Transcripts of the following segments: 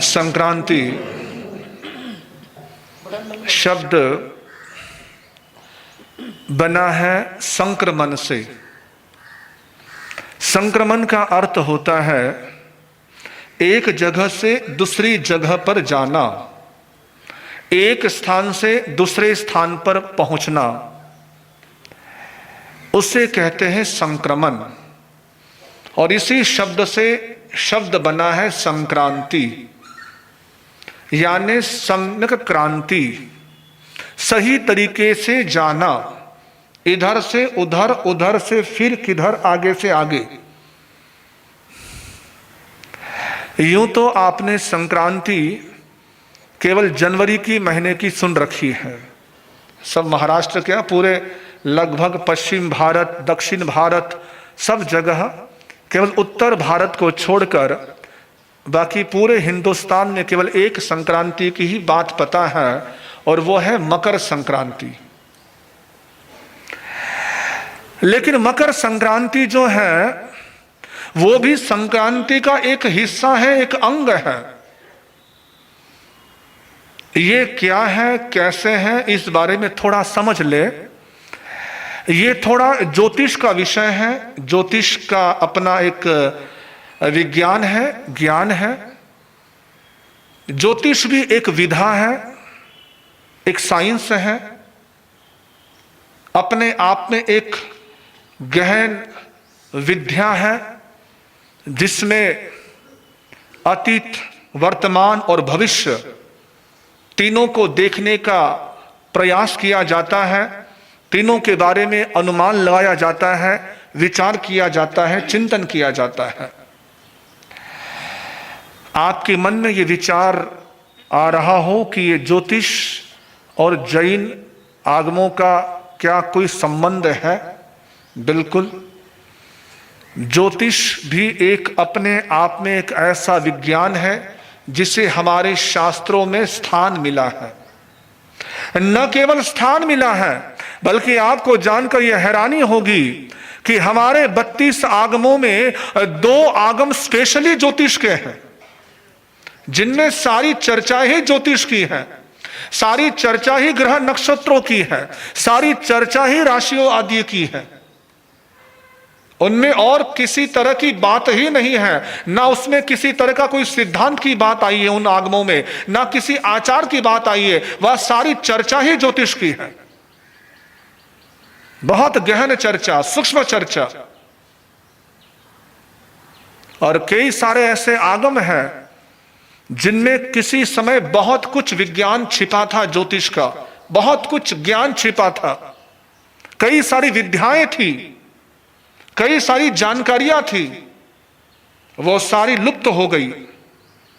संक्रांति शब्द बना है संक्रमण से। संक्रमण का अर्थ होता है एक जगह से दूसरी जगह पर जाना, एक स्थान से दूसरे स्थान पर पहुंचना, उसे कहते हैं संक्रमण। और इसी शब्द से शब्द बना है संक्रांति, यानी सम्यक क्रांति, सही तरीके से जाना, इधर से उधर, उधर से फिर किधर, आगे से आगे। यूं तो आपने संक्रांति केवल जनवरी की महीने की सुन रखी है। सब महाराष्ट्र क्या, पूरे लगभग पश्चिम भारत, दक्षिण भारत, सब जगह, केवल उत्तर भारत को छोड़कर बाकी पूरे हिंदुस्तान में केवल एक संक्रांति की ही बात पता है, और वो है मकर संक्रांति। लेकिन मकर संक्रांति जो है वो भी संक्रांति का एक हिस्सा है, एक अंग है। ये क्या है, कैसे है, इस बारे में थोड़ा समझ ले। ये थोड़ा ज्योतिष का विषय है। ज्योतिष का अपना एक विज्ञान है, ज्ञान है। ज्योतिष भी एक विधा है, एक साइंस है, अपने आप में एक गहन विद्या है, जिसमें अतीत, वर्तमान और भविष्य तीनों को देखने का प्रयास किया जाता है, तीनों के बारे में अनुमान लगाया जाता है, विचार किया जाता है, चिंतन किया जाता है। आपके मन में ये विचार आ रहा हो कि ये ज्योतिष और जैन आगमों का क्या कोई संबंध है? बिल्कुल। ज्योतिष भी एक अपने आप में एक ऐसा विज्ञान है जिसे हमारे शास्त्रों में स्थान मिला है। न केवल स्थान मिला है, बल्कि आपको जानकर यह हैरानी होगी कि हमारे 32 आगमों में 2 आगम स्पेशली ज्योतिष के हैं, जिनमें सारी चर्चा ही ज्योतिष की है, सारी चर्चा ही ग्रह नक्षत्रों की है, सारी चर्चा ही राशियों आदि की है। उनमें और किसी तरह की बात ही नहीं है, ना उसमें किसी तरह का कोई सिद्धांत की बात आई है उन आगमों में, ना किसी आचार की बात आई है। वह सारी चर्चा ही ज्योतिष की है। बहुत गहन चर्चा, सूक्ष्म चर्चा। और कई सारे ऐसे आगम हैं जिनमें किसी समय बहुत कुछ विज्ञान छिपा था, ज्योतिष का बहुत कुछ ज्ञान छिपा था, कई सारी विद्याएं थी, कई सारी जानकारियां थी, वो सारी लुप्त हो गई।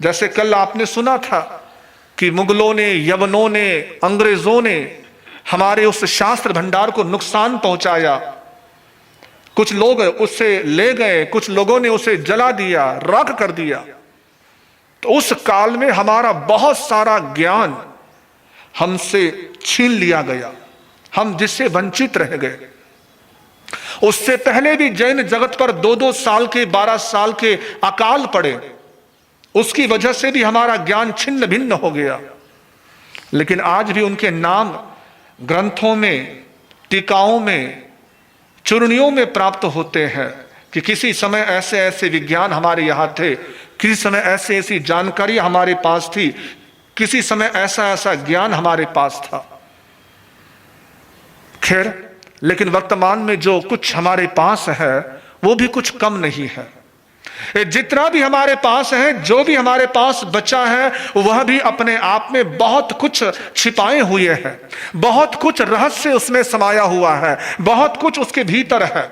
जैसे कल आपने सुना था कि मुगलों ने, यवनों ने, अंग्रेजों ने हमारे उस शास्त्र भंडार को नुकसान पहुंचाया। कुछ लोग उसे ले गए, कुछ लोगों ने उसे जला दिया, राख कर दिया। तो उस काल में हमारा बहुत सारा ज्ञान हमसे छीन लिया गया, हम जिससे वंचित रह गए। उससे पहले भी जैन जगत पर 2-2 साल के, 12 साल के अकाल पड़े, उसकी वजह से भी हमारा ज्ञान छिन्न भिन्न हो गया। लेकिन आज भी उनके नाम ग्रंथों में, टीकाओं में, चूर्णियों में प्राप्त होते हैं कि किसी समय ऐसे ऐसे विज्ञान हमारे यहां थे, किसी समय ऐसी ऐसी जानकारी हमारे पास थी, किसी समय ऐसा ऐसा ज्ञान हमारे पास था। खैर, लेकिन वर्तमान में जो कुछ हमारे पास है वो भी कुछ कम नहीं है। जितना भी हमारे पास है, जो भी हमारे पास बचा है, वह भी अपने आप में बहुत कुछ छिपाए हुए हैं, बहुत कुछ रहस्य उसमें समाया हुआ है, बहुत कुछ उसके भीतर है।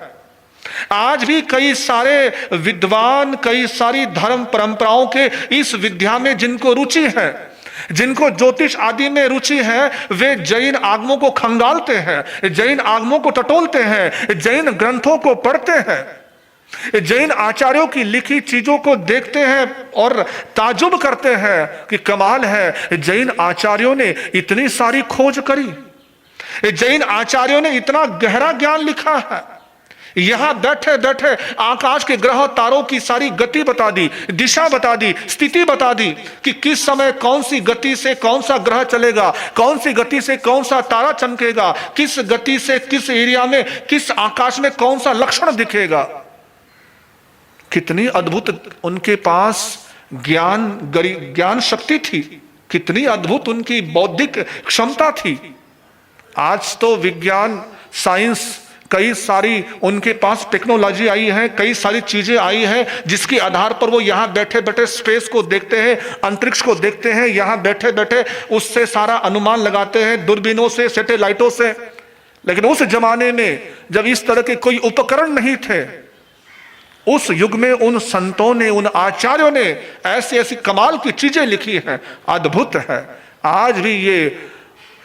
आज भी कई सारे विद्वान, कई सारी धर्म परंपराओं के इस विद्या में जिनको रुचि है, जिनको ज्योतिष आदि में रुचि है, वे जैन आगमों को खंगालते हैं, जैन आगमों को टटोलते हैं, जैन ग्रंथों को पढ़ते हैं, जैन आचार्यों की लिखी चीजों को देखते हैं और ताजुब करते हैं कि कमाल है, जैन आचार्यों ने इतनी सारी खोज करी, जैन आचार्यों ने इतना गहरा ज्ञान लिखा है, यहां बैठे बैठे आकाश के ग्रह तारों की सारी गति बता दी, दिशा बता दी, स्थिति बता दी कि किस समय कौन सी गति से कौन सा ग्रह चलेगा, कौन सी गति से कौन सा तारा चमकेगा, किस गति से किस एरिया में किस आकाश में कौन सा लक्षण दिखेगा। कितनी अद्भुत उनके पास ज्ञान शक्ति थी, कितनी अद्भुत उनकी बौद्धिक क्षमता थी। आज तो विज्ञान साइंस कई सारी उनके पास टेक्नोलॉजी आई है, कई सारी चीजें आई हैं जिसके आधार पर वो यहां बैठे बैठे स्पेस को देखते हैं, अंतरिक्ष को देखते हैं, यहां बैठे बैठे उससे सारा अनुमान लगाते हैं दूरबीनों से, सैटेलाइटों से। लेकिन उस जमाने में जब इस तरह के कोई उपकरण नहीं थे, उस युग में उन संतों ने, उन आचार्यों ने ऐसी ऐसी कमाल की चीजें लिखी हैं, अद्भुत है। आज भी ये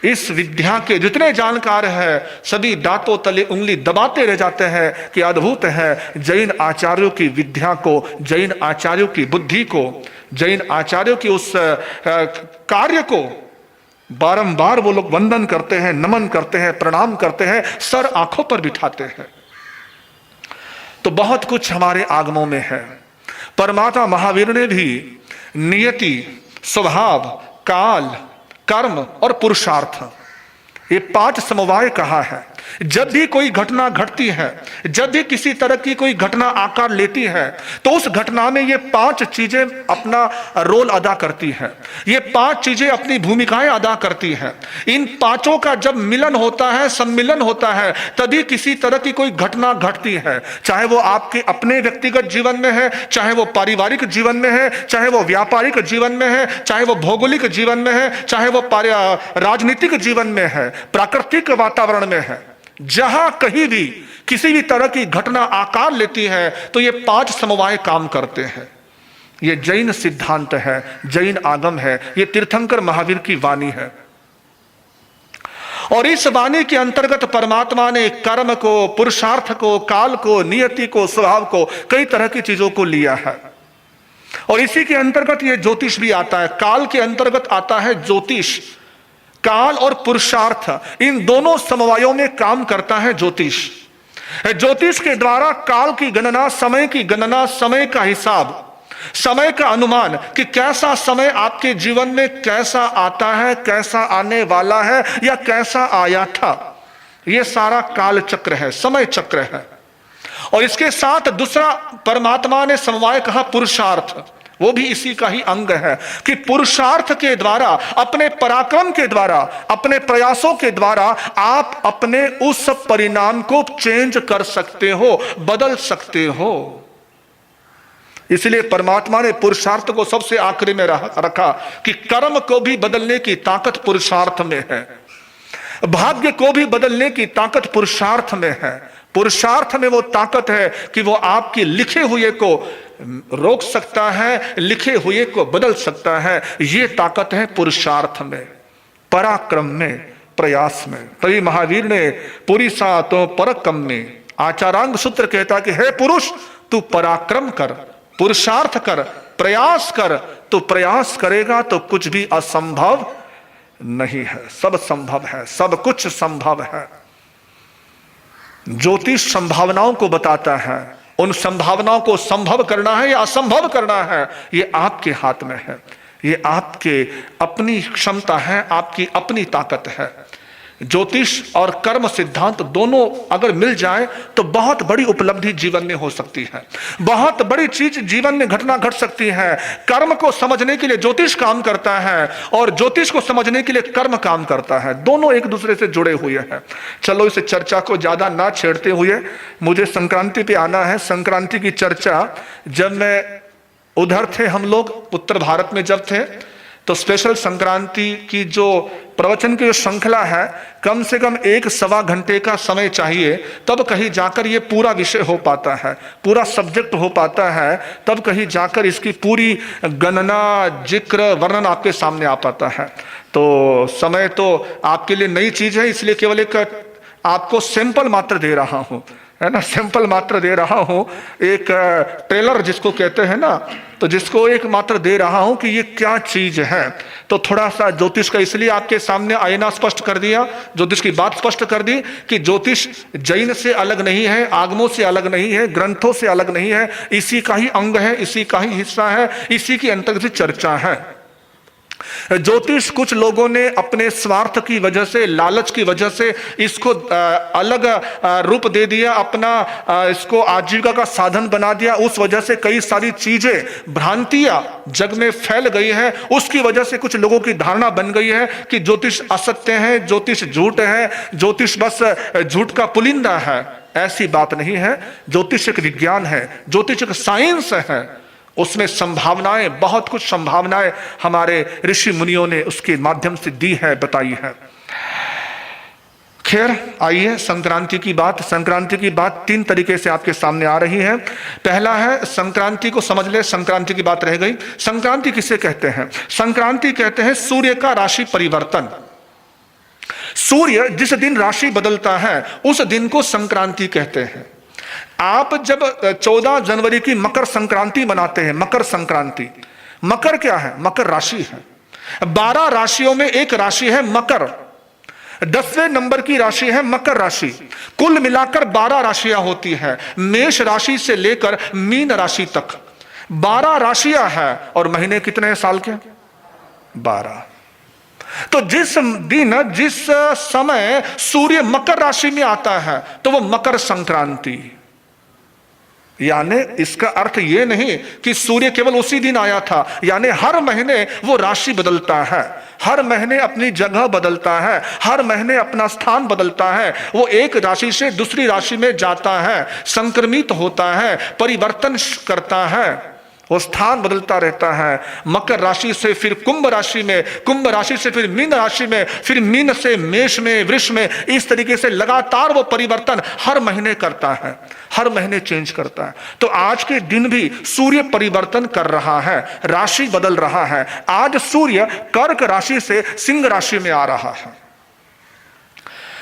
इस विद्या के जितने जानकार हैं सभी दांतों तले उंगली दबाते रह जाते हैं कि अद्भुत है। जैन आचार्यों की विद्या को, जैन आचार्यों की बुद्धि को, जैन आचार्यों की उस कार्य को बारंबार वो लोग वंदन करते हैं, नमन करते हैं, प्रणाम करते हैं, सर आंखों पर बिठाते हैं। तो बहुत कुछ हमारे आगमों में है। परमात्मा महावीर ने भी नियति, स्वभाव, काल, कर्म और पुरुषार्थ, ये 5 समवाय कहा है। जब भी कोई घटना घटती है, जब भी किसी तरह की कोई घटना आकार लेती है, तो उस घटना में ये 5 चीजें अपना रोल अदा करती है, ये 5 चीजें अपनी भूमिकाएं अदा करती है। इन 5 का जब मिलन होता है, सम्मिलन होता है, तभी किसी तरह की कोई घटना घटती है। चाहे वो आपके अपने व्यक्तिगत जीवन में है, चाहे वो पारिवारिक जीवन में है, चाहे वो व्यापारिक जीवन में है, चाहे वो भौगोलिक जीवन में है, चाहे वो राजनीतिक जीवन में है, प्राकृतिक वातावरण में है। जहां कहीं भी किसी भी तरह की घटना आकार लेती है तो ये 5 समवाय काम करते हैं। ये जैन सिद्धांत है, जैन आगम है, ये तीर्थंकर महावीर की वाणी है। और इस वाणी के अंतर्गत परमात्मा ने कर्म को, पुरुषार्थ को, काल को, नियति को, स्वभाव को, कई तरह की चीजों को लिया है। और इसी के अंतर्गत ये ज्योतिष भी आता है। काल के अंतर्गत आता है ज्योतिष। काल और पुरुषार्थ, इन दोनों समवायों में काम करता है ज्योतिष। ज्योतिष के द्वारा काल की गणना, समय की गणना, समय का हिसाब, समय का अनुमान कि कैसा समय आपके जीवन में कैसा आता है, कैसा आने वाला है या कैसा आया था, यह सारा काल चक्र है, समय चक्र है। और इसके साथ दूसरा परमात्मा ने समवाय कहा पुरुषार्थ, वो भी इसी का ही अंग है कि पुरुषार्थ के द्वारा, अपने पराक्रम के द्वारा, अपने प्रयासों के द्वारा आप अपने उस परिणाम को चेंज कर सकते हो, बदल सकते हो। इसलिए परमात्मा ने पुरुषार्थ को सबसे आखिरी में रखा कि कर्म को भी बदलने की ताकत पुरुषार्थ में है, भाग्य को भी बदलने की ताकत पुरुषार्थ में है। पुरुषार्थ में वो ताकत है कि वो आपकी लिखे हुए को रोक सकता है, लिखे हुए को बदल सकता है। ये ताकत है पुरुषार्थ में, पराक्रम में, प्रयास में। तभी महावीर ने पूरी सातों परकम में आचारांग सूत्र कहता कि हे पुरुष, तू पराक्रम कर, पुरुषार्थ कर, प्रयास कर। तो प्रयास करेगा तो कुछ भी असंभव नहीं है, सब संभव है, सब कुछ संभव है। ज्योतिष संभावनाओं को बताता है, उन संभावनाओं को संभव करना है या असंभव करना है, ये आपके हाथ में है, ये आपके अपनी क्षमता है, आपकी अपनी ताकत है। ज्योतिष और कर्म सिद्धांत दोनों अगर मिल जाए तो बहुत बड़ी उपलब्धि जीवन में हो सकती है, बहुत बड़ी चीज जीवन में घटना घट सकती है। कर्म को समझने के लिए ज्योतिष काम करता है और ज्योतिष को समझने के लिए कर्म काम करता है, दोनों एक दूसरे से जुड़े हुए हैं। चलो इस चर्चा को ज्यादा ना छेड़ते हुए मुझे संक्रांति पे आना है। संक्रांति की चर्चा, जब मैं उधर थे, हम लोग उत्तर भारत में जब थे, तो स्पेशल संक्रांति की जो प्रवचन की जो श्रृंखला है, कम से कम 1-1.25 घंटे का समय चाहिए, तब कहीं जाकर ये पूरा विषय हो पाता है, पूरा सब्जेक्ट हो पाता है, तब कहीं जाकर इसकी पूरी गणना, जिक्र, वर्णन आपके सामने आ पाता है। तो समय तो आपके लिए नई चीज है, इसलिए केवल एक आपको सैंपल मात्र दे रहा हूं, है ना, सैंपल मात्र दे रहा हूं, एक ट्रेलर जिसको कहते हैं ना, तो जिसको एक मात्र दे रहा हूं कि ये क्या चीज है। तो थोड़ा सा ज्योतिष का इसलिए आपके सामने आईना स्पष्ट कर दिया, ज्योतिष की बात स्पष्ट कर दी कि ज्योतिष जैन से अलग नहीं है, आगमों से अलग नहीं है, ग्रंथों से अलग नहीं है, इसी का ही अंग है, इसी का ही हिस्सा है, इसी की अंतर्गत चर्चा है। ज्योतिष कुछ लोगों ने अपने स्वार्थ की वजह से, लालच की वजह से इसको अलग रूप दे दिया, अपना इसको आजीविका का साधन बना दिया। उस वजह से कई सारी चीजें, भ्रांतियां जग में फैल गई है। उसकी वजह से कुछ लोगों की धारणा बन गई है कि ज्योतिष असत्य है, ज्योतिष झूठ है, ज्योतिष बस झूठ का पुलिंदा है। ऐसी बात नहीं है। ज्योतिष एक विज्ञान है, ज्योतिष एक साइंस है। उसमें संभावनाएं, बहुत कुछ संभावनाएं हमारे ऋषि मुनियों ने उसके माध्यम से दी है, बताई है। खैर, आइए संक्रांति की बात। संक्रांति की बात तीन तरीके से आपके सामने आ रही है। पहला है, संक्रांति को समझ ले, संक्रांति की बात रह गई। संक्रांति किसे कहते हैं? संक्रांति कहते हैं सूर्य का राशि परिवर्तन। सूर्य जिस दिन राशि बदलता है उस दिन को संक्रांति कहते हैं। आप जब 14 जनवरी की मकर संक्रांति मनाते हैं, मकर संक्रांति, मकर क्या है? मकर राशि है। 12 राशियों में एक राशि है मकर, 10वें नंबर की राशि है मकर राशि। कुल मिलाकर 12 राशियां होती हैं, मेष राशि से लेकर मीन राशि तक 12 राशियां हैं। और महीने कितने हैं साल के? 12। तो जिस दिन, जिस समय सूर्य मकर राशि में आता है तो वो मकर संक्रांति। यानी इसका अर्थ ये नहीं कि सूर्य केवल उसी दिन आया था, यानी हर महीने वो राशि बदलता है, हर महीने अपनी जगह बदलता है, हर महीने अपना स्थान बदलता है। वो एक राशि से दूसरी राशि में जाता है, संक्रमित होता है, परिवर्तन करता है, वो स्थान बदलता रहता है। मकर राशि से फिर कुंभ राशि में, कुंभ राशि से फिर मीन राशि में, फिर मीन से मेष में, वृष में, इस तरीके से लगातार वो परिवर्तन हर महीने करता है, हर महीने चेंज करता है। तो आज के दिन भी सूर्य परिवर्तन कर रहा है, राशि बदल रहा है। आज सूर्य कर्क राशि से सिंह राशि में आ रहा है।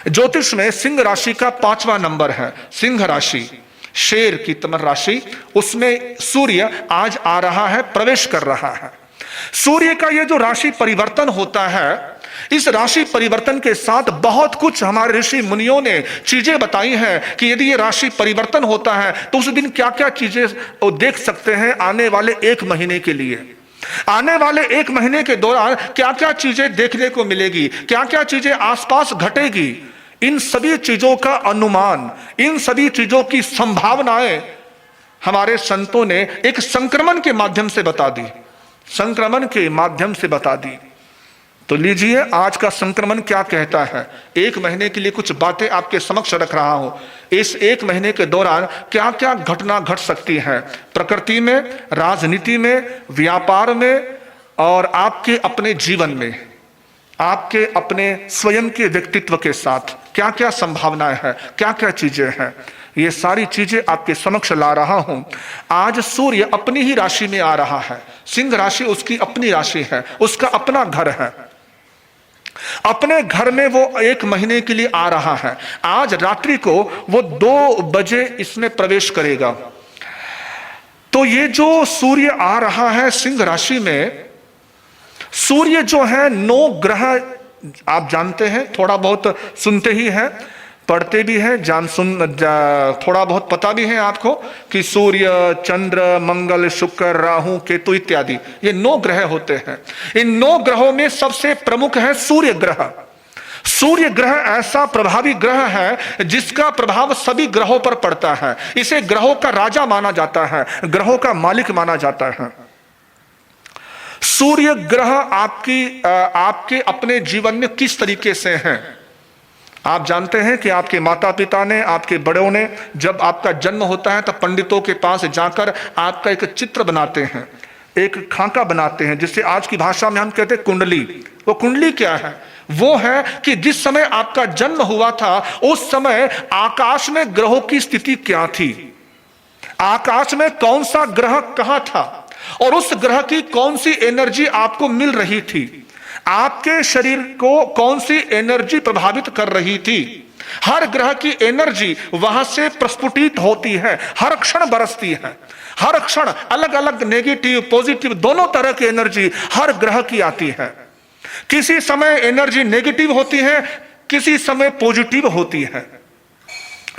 ज्योतिष में सिंह राशि का 5वां नंबर है, सिंह राशि, शेर की तमर राशि, उसमें सूर्य आज आ रहा है, प्रवेश कर रहा है। सूर्य का ये जो राशि परिवर्तन होता है, इस राशि परिवर्तन के साथ बहुत कुछ हमारे ऋषि मुनियों ने चीजें बताई हैं कि यदि ये राशि परिवर्तन होता है तो उस दिन क्या क्या चीजें देख सकते हैं आने वाले 1 महीने के लिए। आने वाले 1 महीने के दौरान क्या क्या चीजें देखने को मिलेगी, क्या क्या चीजें आसपास घटेगी, इन सभी चीजों का अनुमान, इन सभी चीजों की संभावनाएं हमारे संतों ने एक संक्रमण के माध्यम से बता दी, संक्रमण के माध्यम से बता दी। तो लीजिए आज का संक्रमण क्या कहता है। 1 महीने के लिए कुछ बातें आपके समक्ष रख रहा हूं। इस 1 महीने के दौरान क्या क्या घटना घट सकती है, प्रकृति में, राजनीति में, व्यापार में और आपके अपने जीवन में, आपके अपने स्वयं के व्यक्तित्व के साथ क्या क्या संभावनाएं हैं, क्या क्या चीजें हैं, ये सारी चीजें आपके समक्ष ला रहा हूं। आज सूर्य अपनी ही राशि में आ रहा है। सिंह राशि उसकी अपनी राशि है, उसका अपना घर है, अपने घर में वो 1 महीने के लिए आ रहा है। आज रात्रि को वो 2 बजे इसमें प्रवेश करेगा। तो ये जो सूर्य आ रहा है सिंह राशि में, सूर्य जो है 9 ग्रह आप जानते हैं, थोड़ा बहुत सुनते ही हैं, पढ़ते भी हैं, थोड़ा बहुत पता भी है आपको कि सूर्य, चंद्र, मंगल, शुक्र, राहु, केतु इत्यादि ये 9 ग्रह होते हैं। इन 9 ग्रहों में सबसे प्रमुख है सूर्य ग्रह। सूर्य ग्रह ऐसा प्रभावी ग्रह है जिसका प्रभाव सभी ग्रहों पर पड़ता है। इसे ग्रहों का राजा माना जाता है, ग्रहों का मालिक माना जाता है। सूर्य ग्रह आपके अपने जीवन में किस तरीके से हैं? आप जानते हैं कि आपके माता पिता ने, आपके बड़ों ने, जब आपका जन्म होता है तब पंडितों के पास जाकर आपका एक चित्र बनाते हैं, एक खाका बनाते हैं, जिसे आज की भाषा में हम कहते हैं कुंडली। वो कुंडली क्या है? वो है कि जिस समय आपका जन्म हुआ था उस समय आकाश में ग्रहों की स्थिति क्या थी, आकाश में कौन सा ग्रह कहां था और उस ग्रह की कौन सी एनर्जी आपको मिल रही थी, आपके शरीर को कौन सी एनर्जी प्रभावित कर रही थी। हर ग्रह की एनर्जी वहां से प्रस्फुटित होती है, हर क्षण बरसती है, हर क्षण अलग अलग नेगेटिव पॉजिटिव दोनों तरह की एनर्जी हर ग्रह की आती है। किसी समय एनर्जी नेगेटिव होती है, किसी समय पॉजिटिव होती है।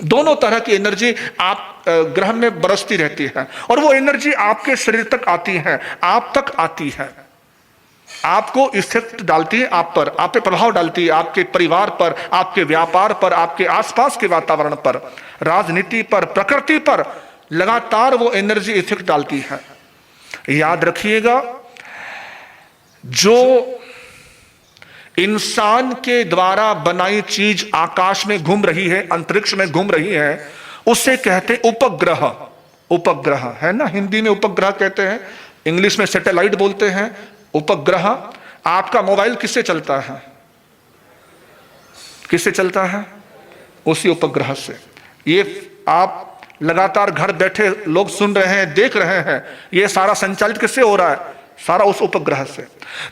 दोनों तरह की एनर्जी आप ग्रह में बरसती रहती है और वो एनर्जी आपके शरीर तक आती है, आप तक आती है, आपको इफेक्ट डालती है, आप पे प्रभाव डालती है, आपके परिवार पर, आपके व्यापार पर, आपके आसपास के वातावरण पर, राजनीति पर, प्रकृति पर लगातार वो एनर्जी इफेक्ट डालती है। याद रखिएगा, जो इंसान के द्वारा बनाई चीज आकाश में घूम रही है, अंतरिक्ष में घूम रही है, उसे कहते उपग्रह। उपग्रह है ना, हिंदी में उपग्रह कहते हैं, इंग्लिश में सैटेलाइट बोलते हैं। उपग्रह। आपका मोबाइल किससे चलता है? किससे चलता है? उसी उपग्रह से। ये आप लगातार घर बैठे लोग सुन रहे हैं, देख रहे हैं, ये सारा संचालित किससे हो रहा है? सारा उस उपग्रह से।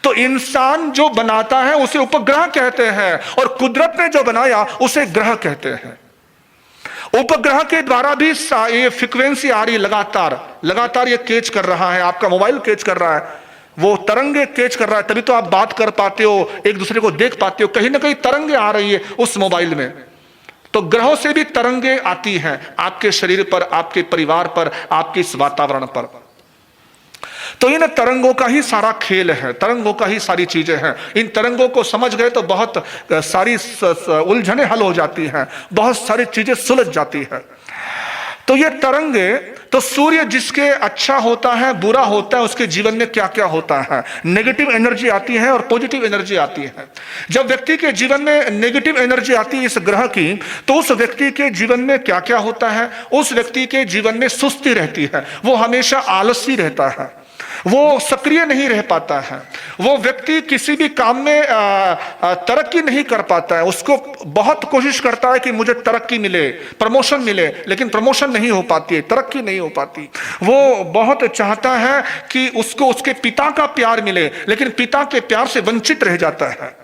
तो इंसान जो बनाता है उसे उपग्रह कहते हैं और कुदरत ने जो बनाया उसे ग्रह कहते हैं। उपग्रह के द्वारा भी ये फ्रीक्वेंसी आ रही है, लगातार ये कैच कर रहा है, आपका मोबाइल कैच कर रहा है, वो तरंगे कैच कर रहा है, तभी तो आप बात कर पाते हो, एक दूसरे को देख पाते हो। कहीं ना कहीं तरंगे आ रही है उस मोबाइल में। तो ग्रहों से भी तरंगे आती हैं आपके शरीर पर, आपके परिवार पर, आपके इस वातावरण पर। तो इन तरंगों का ही सारा खेल है, तरंगों का ही सारी चीजें हैं। इन तरंगों को समझ गए तो बहुत सारी उलझने हल हो जाती हैं, बहुत सारी चीजें सुलझ जाती है। तो ये तरंगे, तो सूर्य जिसके अच्छा होता है, बुरा होता है, उसके जीवन में क्या क्या होता है। नेगेटिव एनर्जी आती है और पॉजिटिव एनर्जी आती है। जब व्यक्ति के जीवन में नेगेटिव एनर्जी आती है इस ग्रह की, तो उस व्यक्ति के जीवन में क्या क्या होता है? उस व्यक्ति के जीवन में सुस्ती रहती है, वो हमेशा आलसी रहता है, वो सक्रिय नहीं रह पाता है, वो व्यक्ति किसी भी काम में तरक्की नहीं कर पाता है। उसको बहुत कोशिश करता है कि मुझे तरक्की मिले, प्रमोशन मिले, लेकिन प्रमोशन नहीं हो पाती है, तरक्की नहीं हो पाती। वो बहुत चाहता है कि उसको उसके पिता का प्यार मिले, लेकिन पिता के प्यार से वंचित रह जाता है।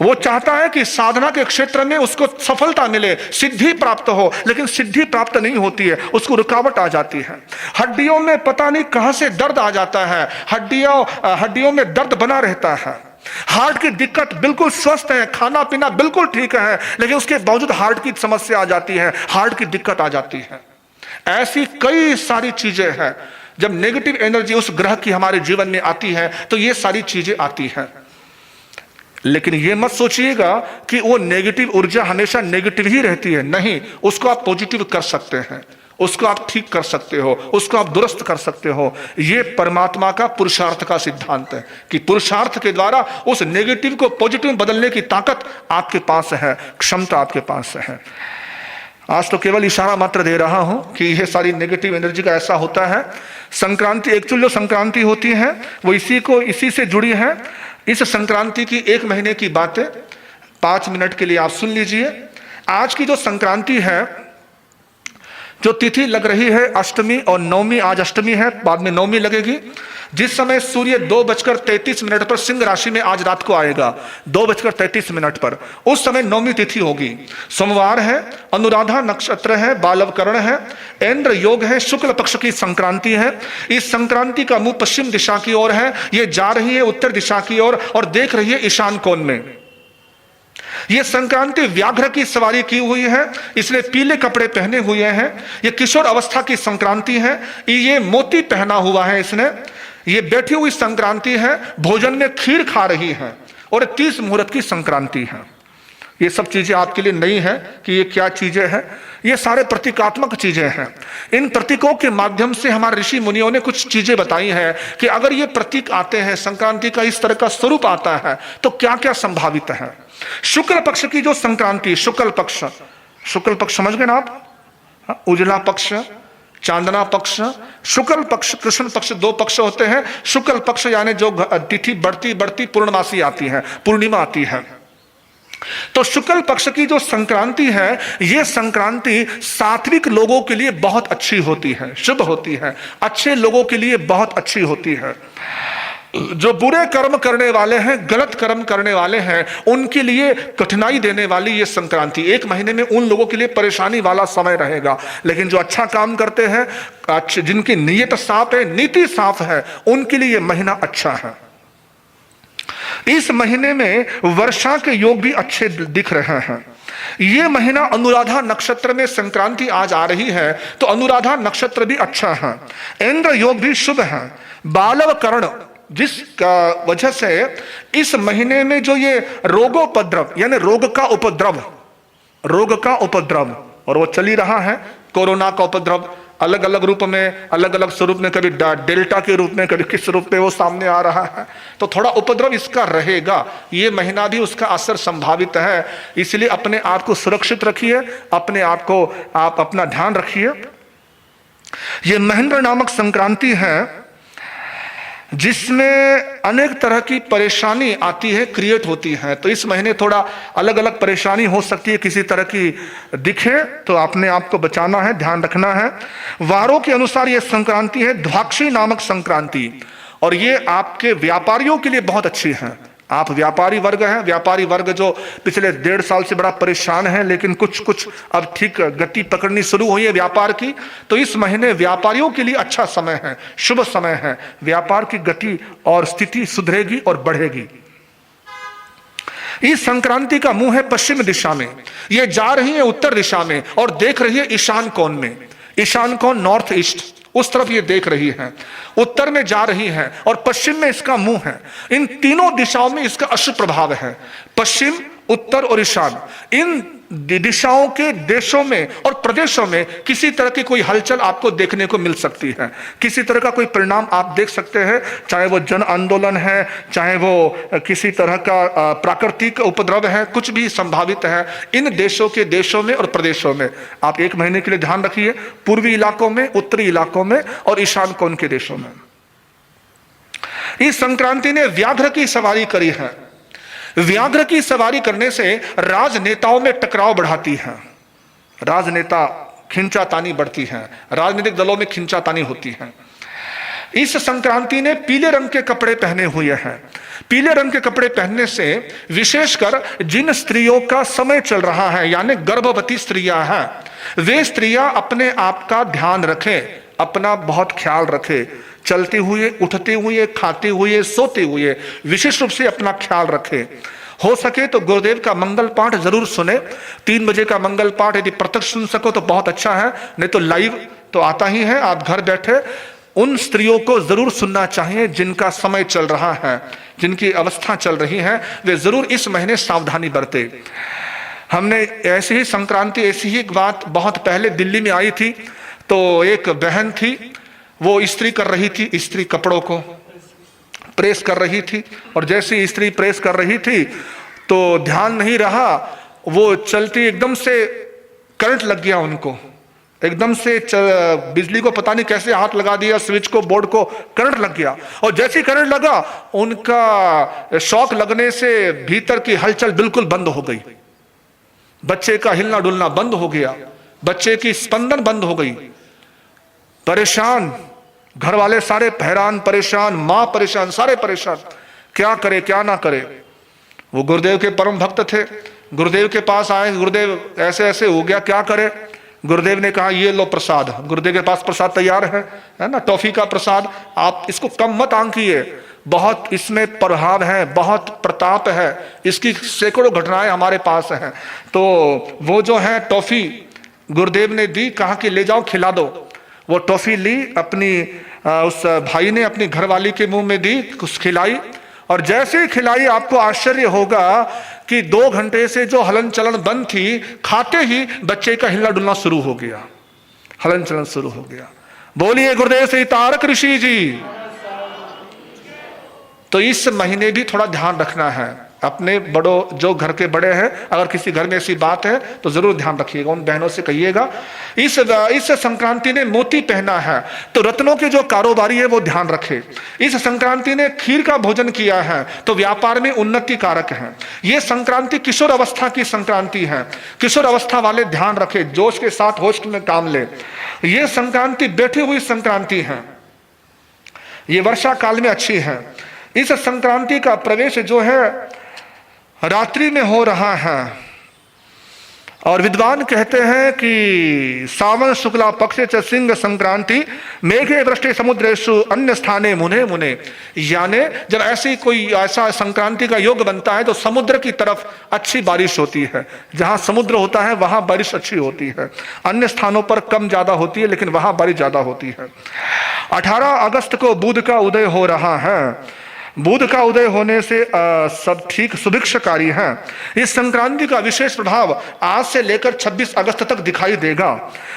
वो चाहता है कि साधना के क्षेत्र में उसको सफलता मिले, सिद्धि प्राप्त हो, लेकिन सिद्धि प्राप्त नहीं होती है, उसको रुकावट आ जाती है। हड्डियों में पता नहीं कहां से दर्द आ जाता है, हड्डियों में दर्द बना रहता है। हार्ट की दिक्कत, बिल्कुल स्वस्थ है, खाना पीना बिल्कुल ठीक है, लेकिन उसके बावजूद हार्ट की समस्या आ जाती है, हार्ट की दिक्कत आ जाती है। ऐसी कई सारी चीजें हैं। जब नेगेटिव एनर्जी उस ग्रह की हमारे जीवन में आती है तो ये सारी चीजें आती हैं। लेकिन ये मत सोचिएगा कि वो नेगेटिव ऊर्जा हमेशा नेगेटिव ही रहती है, नहीं, उसको आप पॉजिटिव कर सकते हैं, उसको आप ठीक कर सकते हो, उसको आप दुरुस्त कर सकते हो। ये परमात्मा का पुरुषार्थ का सिद्धांत है कि पुरुषार्थ के द्वारा उस नेगेटिव को पॉजिटिव में बदलने की ताकत आपके पास है, क्षमता आपके पास है। आज तो केवल इशारा मात्र दे रहा हूं कि यह सारी नेगेटिव एनर्जी का ऐसा होता है। संक्रांति, एक्चुअल जो संक्रांति होती है वो इसी से जुड़ी है। इस संक्रांति की 1 महीने की बातें 5 मिनट के लिए आप सुन लीजिए। आज की जो संक्रांति है, जो तिथि लग रही है अष्टमी और नवमी, आज अष्टमी है, बाद में नवमी लगेगी। जिस समय सूर्य 2:33 पर सिंह राशि में आज रात को आएगा, 2:33 पर, उस समय नवमी तिथि होगी। सोमवार है, अनुराधा नक्षत्र है, बालवकरण है, इंद्र योग है, शुक्ल पक्ष की संक्रांति है। इस संक्रांति का मुंह पश्चिम दिशा की ओर है, ये जा रही है उत्तर दिशा की ओर और देख रही है ईशान कोण में। यह संक्रांति व्याघ्र की सवारी की हुई है, इसलिए पीले कपड़े पहने हुए हैं। यह किशोर अवस्था की संक्रांति है, ये मोती पहना हुआ है इसने। ये बैठी हुई संक्रांति है, भोजन में खीर खा रही है और 30 मुहूर्त की संक्रांति है। ये सब चीजें आपके लिए नई है कि ये क्या चीजें हैं। ये सारे प्रतीकात्मक चीजें हैं। इन प्रतीकों के माध्यम से हमारे ऋषि मुनियों ने कुछ चीजें बताई हैं कि अगर ये प्रतीक आते हैं, संक्रांति का इस तरह का स्वरूप आता है, तो क्या क्या संभावित है। शुक्ल पक्ष की जो संक्रांति, शुक्ल पक्ष समझ गए ना आप? उजला पक्ष, चांदना पक्ष, शुक्ल पक्ष, कृष्ण पक्ष, 2 पक्ष होते हैं। शुक्ल पक्ष यानी जो तिथि बढ़ती बढ़ती पूर्णमासी आती है, पूर्णिमा आती है। तो शुक्ल पक्ष की जो संक्रांति है, यह संक्रांति सात्विक लोगों के लिए बहुत अच्छी होती है, शुभ होती है, अच्छे लोगों के लिए बहुत अच्छी होती है। जो बुरे कर्म करने वाले हैं, गलत कर्म करने वाले हैं, उनके लिए कठिनाई देने वाली ये संक्रांति 1 महीने में उन लोगों के लिए परेशानी वाला समय रहेगा। लेकिन जो अच्छा काम करते हैं, जिनकी नीयत साफ है, नीति साफ है, उनके लिए यह महीना अच्छा है। इस महीने में वर्षा के योग भी अच्छे दिख रहे हैं। ये महीना अनुराधा नक्षत्र में संक्रांति आज आ रही है, तो अनुराधा नक्षत्र भी अच्छा है। इंद्र योग भी शुभ है। बालव कर्ण, जिस वजह से इस महीने में जो ये रोगोपद्रव यानी रोग का उपद्रव और वो चल ही रहा है, कोरोना का उपद्रव अलग अलग रूप में, अलग अलग स्वरूप में, कभी डेल्टा के रूप में, कभी किस रूप में वो सामने आ रहा है, तो थोड़ा उपद्रव इसका रहेगा। ये महीना भी उसका असर संभावित है, इसलिए अपने आप को सुरक्षित रखिए, अपने आप को आप अपना ध्यान रखिए। ये महेंद्र नामक संक्रांति है जिसमें अनेक तरह की परेशानी आती है, क्रिएट होती है। तो इस महीने थोड़ा अलग अलग परेशानी हो सकती है, किसी तरह की दिखे तो अपने आप को बचाना है, ध्यान रखना है। वारों के अनुसार यह संक्रांति है द्वाक्षी नामक संक्रांति, और ये आपके व्यापारियों के लिए बहुत अच्छी है। आप व्यापारी वर्ग हैं, व्यापारी वर्ग जो पिछले 1.5 साल से बड़ा परेशान है, लेकिन कुछ अब ठीक गति पकड़नी शुरू हुई है व्यापार की, तो इस महीने व्यापारियों के लिए अच्छा समय है, शुभ समय है। व्यापार की गति और स्थिति सुधरेगी और बढ़ेगी। इस संक्रांति का मुंह है पश्चिम दिशा में, ये जा रही है उत्तर दिशा में और देख रही है ईशान कोण में। ईशान कोण नॉर्थ ईस्ट, उस तरफ ये देख रही है, उत्तर में जा रही है और पश्चिम में इसका मुंह है। इन तीनों दिशाओं में इसका अशुभ प्रभाव है, पश्चिम, उत्तर और ईशान। इन दिशाओं के देशों में और प्रदेशों में किसी तरह की कोई हलचल आपको देखने को मिल सकती है, किसी तरह का कोई परिणाम आप देख सकते हैं, चाहे वो जन आंदोलन है, चाहे वो किसी तरह का प्राकृतिक उपद्रव है, कुछ भी संभावित है इन देशों में और प्रदेशों में। आप 1 महीने के लिए ध्यान रखिए, पूर्वी इलाकों में, उत्तरी इलाकों में और ईशान कोण के देशों में। इस संक्रांति ने व्याघ्र की सवारी करी है। व्याघ्र की सवारी करने से राजनेताओं में टकराव बढ़ाती है, राजनेता खिंचातानी बढ़ती है, राजनीतिक दलों में खिंचातानी होती है। इस संक्रांति ने पीले रंग के कपड़े पहने हुए हैं। पीले रंग के कपड़े पहनने से विशेषकर जिन स्त्रियों का समय चल रहा है, यानी गर्भवती स्त्रियां हैं, वे स्त्रियां अपने आप का ध्यान रखें, अपना बहुत ख्याल रखें, चलते हुए, उठते हुए, खाते हुए, सोते हुए विशेष रूप से अपना ख्याल रखें। हो सके तो गुरुदेव का मंगल पाठ जरूर सुने। 3 बजे का मंगल पाठ यदि प्रत्यक्ष सुन सको तो बहुत अच्छा है, नहीं तो लाइव तो आता ही है, आप घर बैठे उन स्त्रियों को जरूर सुनना चाहिए जिनका समय चल रहा है, जिनकी अवस्था चल रही है, वे जरूर इस महीने सावधानी बरते। हमने ऐसी ही संक्रांति, ऐसी ही बात बहुत पहले दिल्ली में आई थी, तो एक बहन थी, वो इस्त्री कर रही थी, इस्त्री कपड़ों को प्रेस कर रही थी, और जैसे इस्त्री प्रेस कर रही थी तो ध्यान नहीं रहा, वो चलती एकदम से करंट लग गया उनको, एकदम से बिजली को पता नहीं कैसे हाथ लगा दिया, स्विच को, बोर्ड को करंट लग गया, और जैसे ही करंट लगा उनका शॉक लगने से भीतर की हलचल बिल्कुल बंद हो गई, बच्चे का हिलना डुलना बंद हो गया, बच्चे की स्पंदन बंद हो गई। परेशान, घर वाले सारे हैरान, परेशान, मां परेशान, सारे परेशान, क्या करे क्या ना करे। वो गुरुदेव के परम भक्त थे, गुरुदेव के पास आए, गुरुदेव ऐसे ऐसे हो गया, क्या करे। गुरुदेव ने कहा ये लो प्रसाद, गुरुदेव के पास प्रसाद तैयार है ना, टॉफी का प्रसाद, आप इसको कम मत आंकिए, बहुत इसमें प्रभाव है, बहुत प्रताप है, इसकी सैकड़ों घटनाएं हमारे पास हैं। तो वो जो है टॉफी गुरुदेव ने दी, कहा कि ले जाओ खिला दो। वो टॉफी ली, अपनी उस भाई ने अपनी घरवाली के मुंह में दी, कुछ खिलाई, और जैसे ही खिलाई आपको आश्चर्य होगा कि 2 घंटे से जो हलन चलन बंद थी, खाते ही बच्चे का हिलना डुलना शुरू हो गया, हलन चलन शुरू हो गया। बोलिए गुरुदेव श्री तारक ऋषि जी। तो इस महीने भी थोड़ा ध्यान रखना है, अपने बड़ों, जो घर के बड़े हैं, अगर किसी घर में ऐसी बात है तो जरूर ध्यान रखिएगा, उन बहनों से कहिएगा। इस संक्रांति ने मोती पहना है, तो रत्नों के जो कारोबारी है वो ध्यान रखे। इस संक्रांति ने खीर का भोजन किया है, तो व्यापार में उन्नति कारक है। ये संक्रांति किशोर अवस्था की संक्रांति है, किशोर अवस्था वाले ध्यान रखे, जोश के साथ होश में काम ले। ये संक्रांति बैठी हुई संक्रांति है, ये वर्षा काल में अच्छी है। इस संक्रांति का प्रवेश जो है रात्रि में हो रहा है, और विद्वान कहते हैं कि सावन शुक्ला पक्ष च सिंह संक्रांति मेघे वृष्टि समुद्रेशु अन्य स्थाने मुने मुने, यानी जब ऐसा संक्रांति का योग बनता है तो समुद्र की तरफ अच्छी बारिश होती है। जहां समुद्र होता है वहां बारिश अच्छी होती है, अन्य स्थानों पर कम ज्यादा होती है लेकिन वहां बारिश ज्यादा होती है। 18 अगस्त को बुध का उदय हो रहा है। बुध का उदय होने से सब ठीक सुभिक्षकारी है। इस संक्रांति का विशेष प्रभाव आज से लेकर 26 अगस्त तक दिखाई देगा।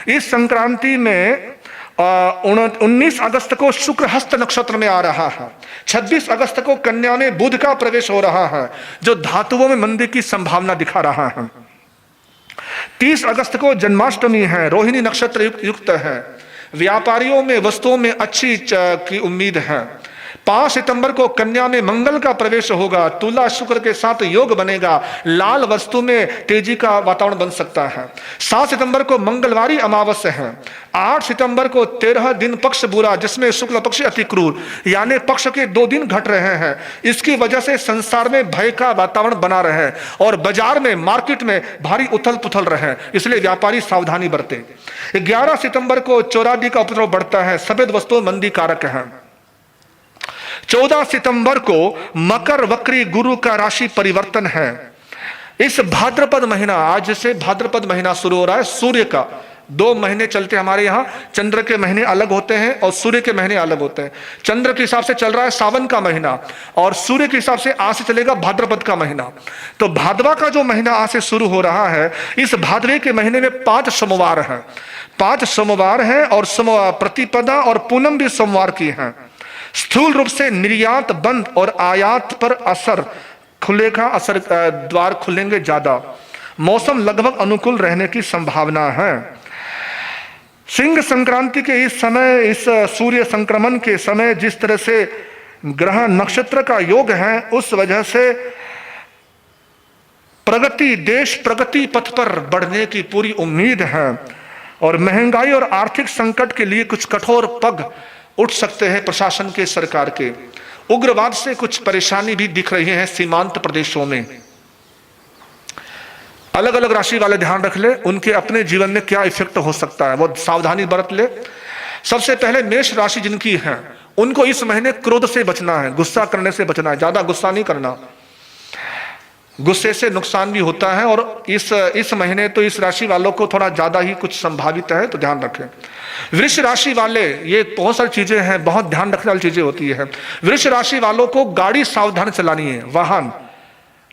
इस संक्रांति में 19 अगस्त को शुक्र हस्त नक्षत्र में आ रहा है। 26 अगस्त को कन्या में बुध का प्रवेश हो रहा है जो धातुओं में मंदी की संभावना दिखा रहा है। 30 अगस्त को जन्माष्टमी है, रोहिणी नक्षत्र युक्त है। व्यापारियों में वस्तुओं में अच्छी की उम्मीद है। 5 सितंबर को कन्या में मंगल का प्रवेश होगा, तुला शुक्र के साथ योग बनेगा, लाल वस्तु में तेजी का वातावरण बन सकता है। 7 सितंबर को मंगलवारी अमावस्या है। 8 सितंबर को 13 दिन पक्ष बुरा जिसमें शुक्ल पक्ष अति क्रूर, यानी पक्ष के 2 दिन घट रहे हैं। इसकी वजह से संसार में भय का वातावरण बना रहे और बाजार में मार्केट में भारी उथल पुथल रहे, इसलिए व्यापारी सावधानी बरते। 11 सितंबर को चौरादी का उपद्रव बढ़ता है, सफेद वस्तु मंदी कारक है। 14 सितंबर को मकर वक्री गुरु का राशि परिवर्तन है। इस भाद्रपद महीना, आज से भाद्रपद महीना शुरू हो रहा है। सूर्य का 2 महीने चलते हमारे यहाँ, चंद्र के महीने अलग होते हैं और सूर्य के महीने अलग होते हैं। चंद्र के हिसाब से चल रहा है सावन का महीना और सूर्य के हिसाब से आज से चलेगा भाद्रपद का महीना। तो भादवा का जो महीना आज से शुरू हो रहा है, इस भादवे के महीने में 5 सोमवार हैं। 5 सोमवार हैं और प्रतिपदा और पूनम भी सोमवार की हैं। स्थूल रूप से निर्यात बंद और आयात पर असर खुलेगा, द्वार खुलेंगे ज्यादा। मौसम लगभग अनुकूल रहने की संभावना है। सिंह संक्रांति के इस समय, इस सूर्य संक्रमण के समय जिस तरह से ग्रह नक्षत्र का योग है, उस वजह से देश प्रगति पथ पर बढ़ने की पूरी उम्मीद है और महंगाई और आर्थिक संकट के लिए कुछ कठोर पग उठ सकते हैं प्रशासन के, सरकार के। उग्रवाद से कुछ परेशानी भी दिख रही है सीमांत प्रदेशों में। अलग अलग राशि वाले ध्यान रख ले उनके अपने जीवन में क्या इफेक्ट हो सकता है, वो सावधानी बरत ले। सबसे पहले मेष राशि जिनकी है उनको इस महीने क्रोध से बचना है, गुस्सा करने से बचना है, ज्यादा गुस्सा नहीं करना, गुस्से से नुकसान भी होता है। और इस महीने तो इस राशि वालों को थोड़ा ज्यादा ही कुछ संभावित है, तो ध्यान रखें। वृष राशि वाले, ये बहुत सारी चीजें हैं, बहुत ध्यान रखने वाली चीजें होती है। वृष राशि वालों को गाड़ी सावधान चलानी है, वाहन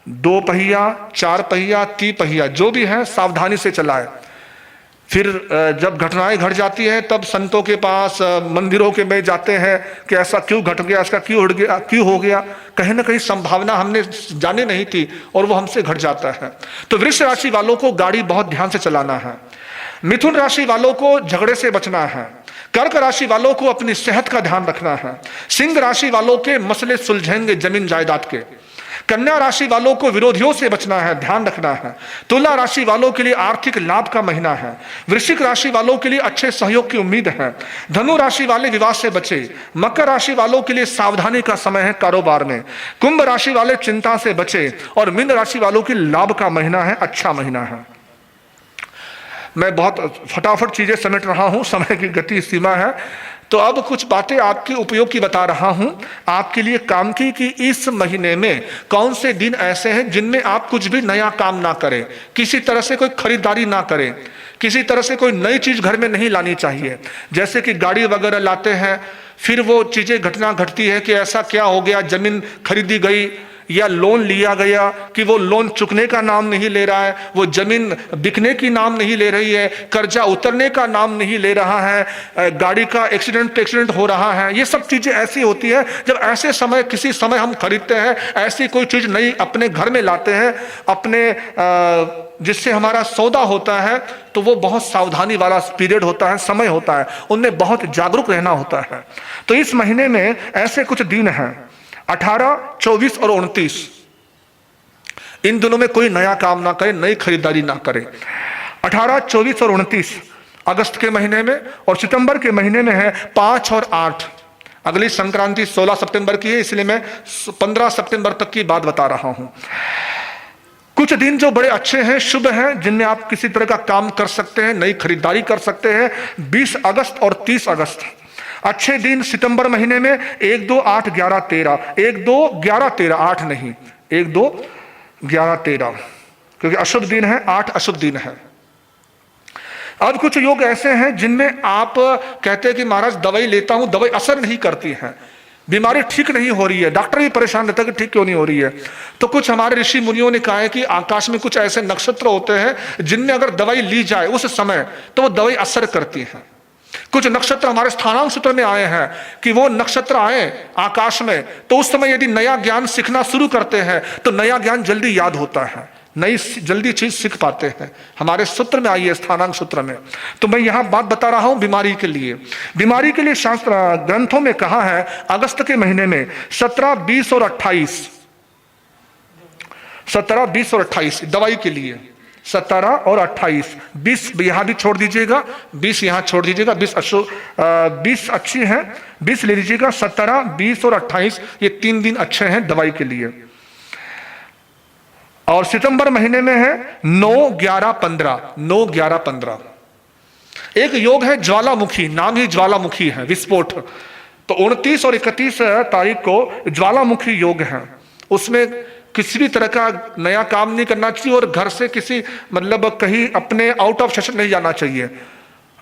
2 पहिया 4 पहिया 3 पहिया जो भी है सावधानी से चलाए। फिर जब घटनाएं घट जाती हैं तब संतों के पास, मंदिरों के में जाते हैं कि ऐसा क्यों घट गया, इसका क्यों हो गया, कहीं ना कहीं संभावना हमने जानी नहीं थी और वो हमसे घट जाता है। तो वृष राशि वालों को गाड़ी बहुत ध्यान से चलाना है। मिथुन राशि वालों को झगड़े से बचना है। कर्क राशि वालों को अपनी सेहत का ध्यान रखना है। सिंह राशि वालों के मसले सुलझेंगे जमीन जायदाद के। कन्या राशि वालों को विरोधियों से बचना है, ध्यान रखना है। तुला राशि वालों के लिए आर्थिक लाभ का महीना है। वृश्चिक राशि वालों के लिए अच्छे सहयोग की उम्मीद है। धनु राशि वाले विवाद से बचे। मकर राशि वालों के लिए सावधानी का समय है कारोबार में। कुंभ राशि वाले चिंता से बचे और मीन राशि वालों के लाभ का महीना है, अच्छा महीना है। मैं बहुत फटाफट चीजें समेट रहा हूं, समय की गति सीमा है, तो अब कुछ बातें आपके उपयोग की बता रहा हूं, आपके लिए काम की कि इस महीने में कौन से दिन ऐसे हैं जिनमें आप कुछ भी नया काम ना करें, किसी तरह से कोई खरीदारी ना करें, किसी तरह से कोई नई चीज घर में नहीं लानी चाहिए। जैसे कि गाड़ी वगैरह लाते हैं, फिर वो चीजें घटना घटती है कि ऐसा क्या हो गया, जमीन खरीदी गई या लोन लिया गया कि वो लोन चुकने का नाम नहीं ले रहा है, वो जमीन बिकने की नाम नहीं ले रही है, कर्जा उतरने का नाम नहीं ले रहा है, गाड़ी का एक्सीडेंट हो रहा है। ये सब चीजें ऐसी होती है जब ऐसे समय, किसी समय हम खरीदते हैं ऐसी कोई चीज नई अपने घर में लाते हैं, अपने जिससे हमारा सौदा होता है, तो वो बहुत सावधानी वाला पीरियड होता है, समय होता है, उनमें बहुत जागरूक रहना होता है। तो इस महीने में ऐसे कुछ दिन हैं 18, 24 और 29। इन दिनों में कोई नया काम ना करे, नई खरीदारी ना करे। 18, 24 और 29 अगस्त के महीने में, और सितंबर के महीने में है 5 और 8। अगली संक्रांति 16 सितंबर की है, इसलिए मैं 15 सितंबर तक की बात बता रहा हूं। कुछ दिन जो बड़े अच्छे हैं, शुभ हैं, जिनमें आप किसी तरह का काम कर सकते हैं, नई खरीदारी कर सकते हैं। 20 अगस्त और 30 अगस्त अच्छे दिन सितंबर महीने में। 1, 2, 8, 11, 13, 1, 2, 11, 13, 8 नहीं, 1, 2, 11, 13, क्योंकि अशुभ दिन है, 8 अशुभ दिन है। अब कुछ योग ऐसे हैं जिनमें आप कहते हैं कि महाराज दवाई लेता हूं, दवाई असर नहीं करती है, बीमारी ठीक नहीं हो रही है, डॉक्टर भी परेशान रहता है कि ठीक क्यों नहीं हो रही है। तो कुछ हमारे ऋषि मुनियों ने कहा है कि आकाश में कुछ ऐसे नक्षत्र होते हैं जिनमें अगर दवाई ली जाए उस समय तो वो दवाई असर करती है। कुछ नक्षत्र हमारे स्थानांक सूत्र में आए हैं कि वो नक्षत्र आए आकाश में तो उस समय यदि नया ज्ञान सीखना शुरू करते हैं तो नया ज्ञान जल्दी याद होता है, नई जल्दी चीज सीख पाते हैं। हमारे सूत्र में आई है, स्थानांक सूत्र में। तो मैं यहां बात बता रहा हूं बीमारी के लिए। बीमारी के लिए शास्त्र ग्रंथों में कहा है अगस्त के महीने में 17, 20 और 28, 17, 20 और 28 दवाई के लिए। 17 और 28, 20 यहां भी छोड़ दीजिएगा, 20 यहां छोड़ दीजिएगा, 20 अच्छी है, 20 ले लीजिएगा। 17, 20 और 28 ये 3 दिन अच्छे हैं दवाई के लिए। और सितंबर महीने में है 9, 11, 15, 9, 11, 15। एक योग है ज्वालामुखी, नाम ही ज्वालामुखी है, विस्फोट। तो 29 और 31 तारीख को ज्वालामुखी योग है। उसमें किसी भी तरह का नया काम नहीं करना चाहिए और घर से किसी मतलब कहीं अपने आउट ऑफ सेशन नहीं जाना चाहिए।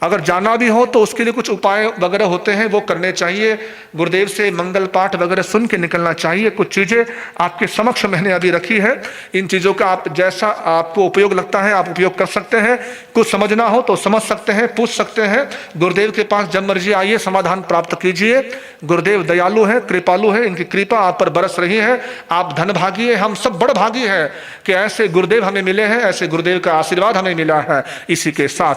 अगर जाना भी हो तो उसके लिए कुछ उपाय वगैरह होते हैं वो करने चाहिए। गुरुदेव से मंगल पाठ वगैरह सुन के निकलना चाहिए। कुछ चीजें आपके समक्ष मैंने अभी रखी है, इन चीजों का आप जैसा आपको उपयोग लगता है आप उपयोग कर सकते हैं। कुछ समझना हो तो समझ सकते हैं, पूछ सकते हैं। गुरुदेव के पास जब मर्जी आइए, समाधान प्राप्त कीजिए। गुरुदेव दयालु है, कृपालु है, इनकी कृपा आप पर बरस रही है। आप धन भागी है, हम सब बड़ भागी है कि ऐसे गुरुदेव हमें मिले हैं, ऐसे गुरुदेव का आशीर्वाद हमें मिला है। इसी के साथ